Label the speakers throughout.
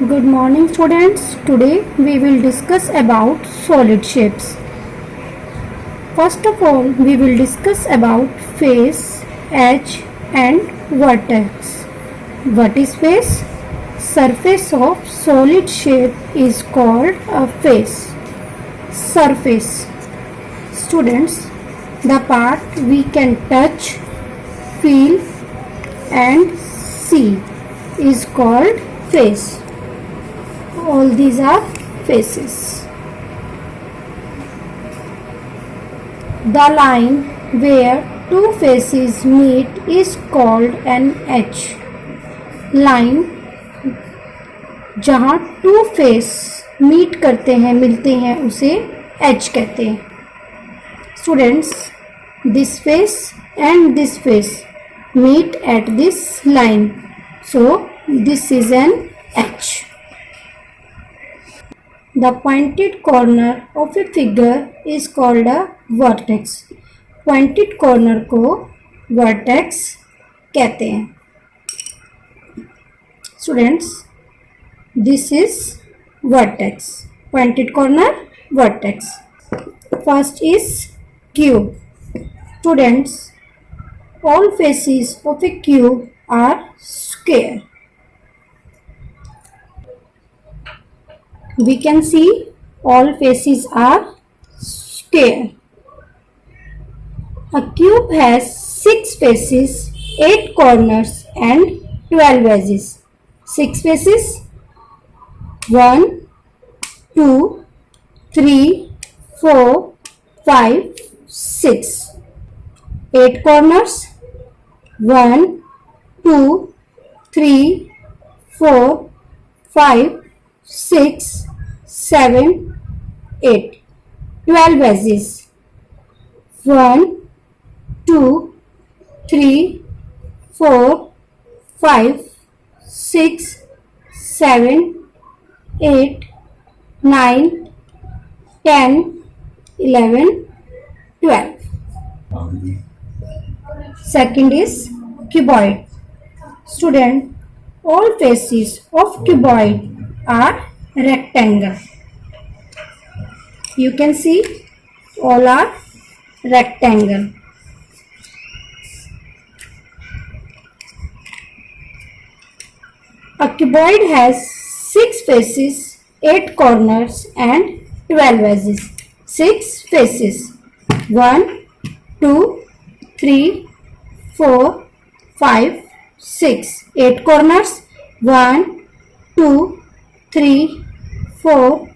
Speaker 1: Good morning students. Today we will discuss about solid shapes. First of all, we will discuss about face, edge and vertex. What is face? Surface of solid shape is called a face. Surface. Students, the part we can touch, feel and see is called face. All these are faces. The line where two faces meet is called an edge. Line जहाँ to face meet करते हैं, मिलते हैं, उसे as कहते हैं. Students, this face and this face meet at this line, so this is an edge. The pointed corner of a figure is called a vertex. Pointed corner को vertex कहते हैं. Students, this is vertex. Pointed corner, vertex. First is cube. Students, all faces of a cube are square. We can see all faces are square. A cube has 6 faces, 8 corners and 12 edges. 6 faces, 1, 2, 3, 4, 5, 6. 8 corners, 1, 2, 3, 4, 5, 6, 7, 8. 12 edges, 1, 2, 3, 4, 5, 6, 7, 8, 9, 10, 11, 12. Second is cuboid. Student, all faces of cuboid are rectangle. You can see all are rectangle. A cuboid has 6 faces, 8 corners and 12 edges. 6 faces, 1, 2, 3, 4, 5, 6. 8 corners, 1, 2, 3, 4,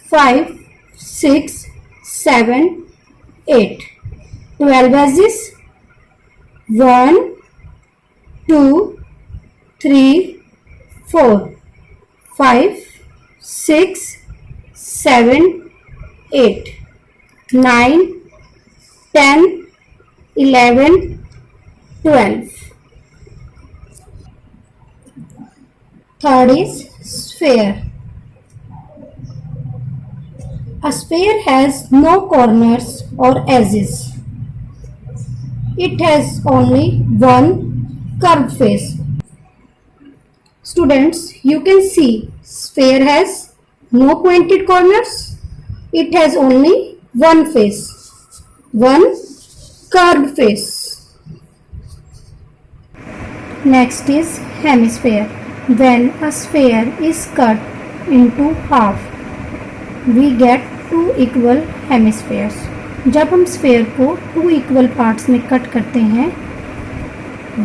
Speaker 1: 5, 6, 7, 8. 12 edges, 1, 2, 3, 4, 5, 6, 7, 8, 9, 10, 11, 12. Third is sphere. A sphere has no corners or edges. It has only one curved face. Students, you can see sphere has no pointed corners. It has only one face, one curved face. Next is hemisphere. When a sphere is cut into half, we get 2 equal hemispheres. जब हम sphere को 2 equal parts में cut करते हैं,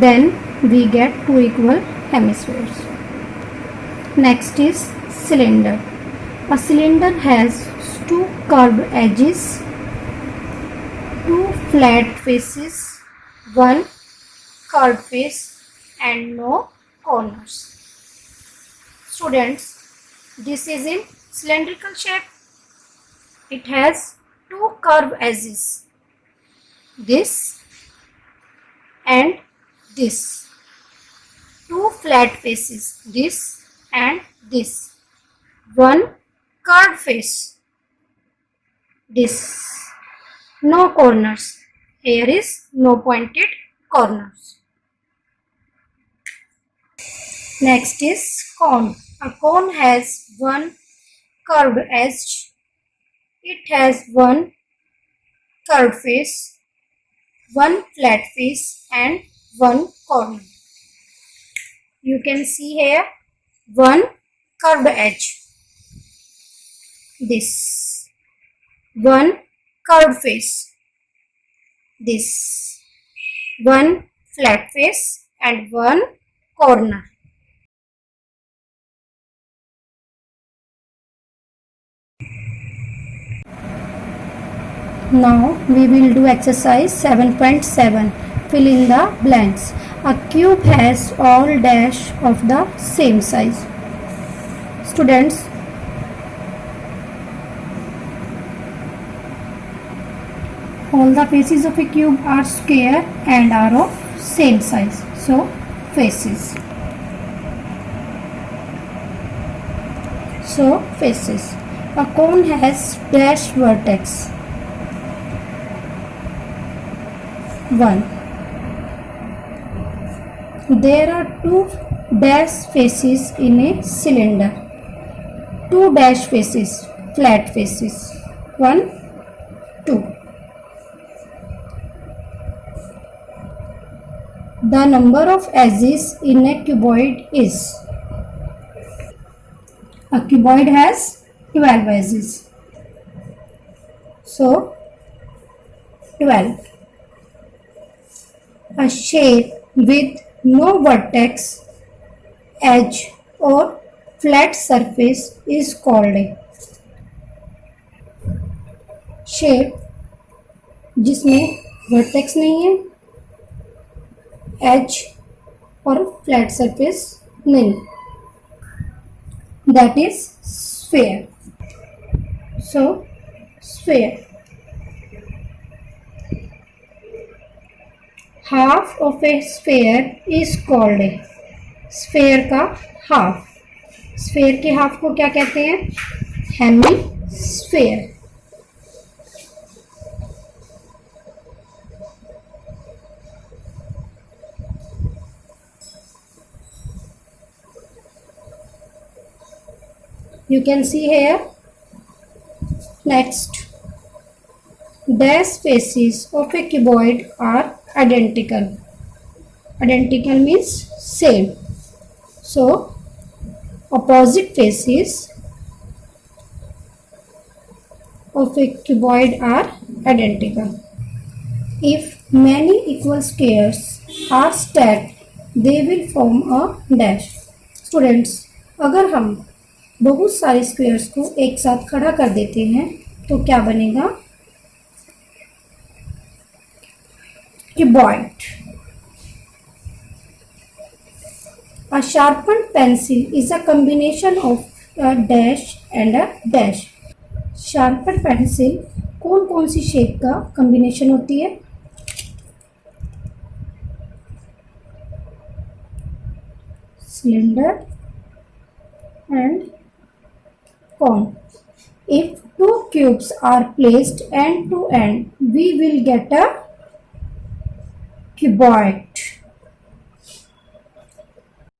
Speaker 1: then we get 2 equal hemispheres. Next is cylinder. A cylinder has 2 curved edges, 2 flat faces, 1 curved face and no corners. Students, this is in cylindrical shape. It has 2 curved edges, this and this. 2 flat faces, this and this. 1 curved face, this. No corners. Here is no pointed corners. Next is cone. A cone has one curved edge. It has one curved face, one flat face and one corner. You can see here one curved edge. This. One curved face. This. One flat face and one corner. Now we will do exercise 7.7. Fill in the blanks. A cube has all dash of the same size. Students, all the faces of a cube are square and are of same size. So, faces. Faces. A cone has dash vertex. 1. There are two dash faces in a cylinder. Two dash faces, flat faces. 1, 2. The number of edges in a cuboid is. A cuboid has 12 edges. So, 12. A shape with no vertex, edge or flat surface is called a shape जिसमें vertex नहीं है, edge और flat surface नहीं, that is sphere. So, sphere. Half of a sphere is called a. Sphere का half. Sphere के half को क्या कहते हैं? Hemisphere. You can see here. Next. Dash faces of a cuboid are identical. Identical means same. So, opposite faces of a cuboid are identical. If many equal squares are stacked, they will form a dash. Students, अगर हम बहुत सारे squares को एक साथ खड़ा कर देते हैं तो क्या बनेगा? Cuboid. A sharpened pencil is a combination of a dash and a dash. Sharpened pencil कौन कौन सी शेप का कॉम्बिनेशन होती है? Cylinder and cone. If two cubes are placed end to end, we will get a cuboid.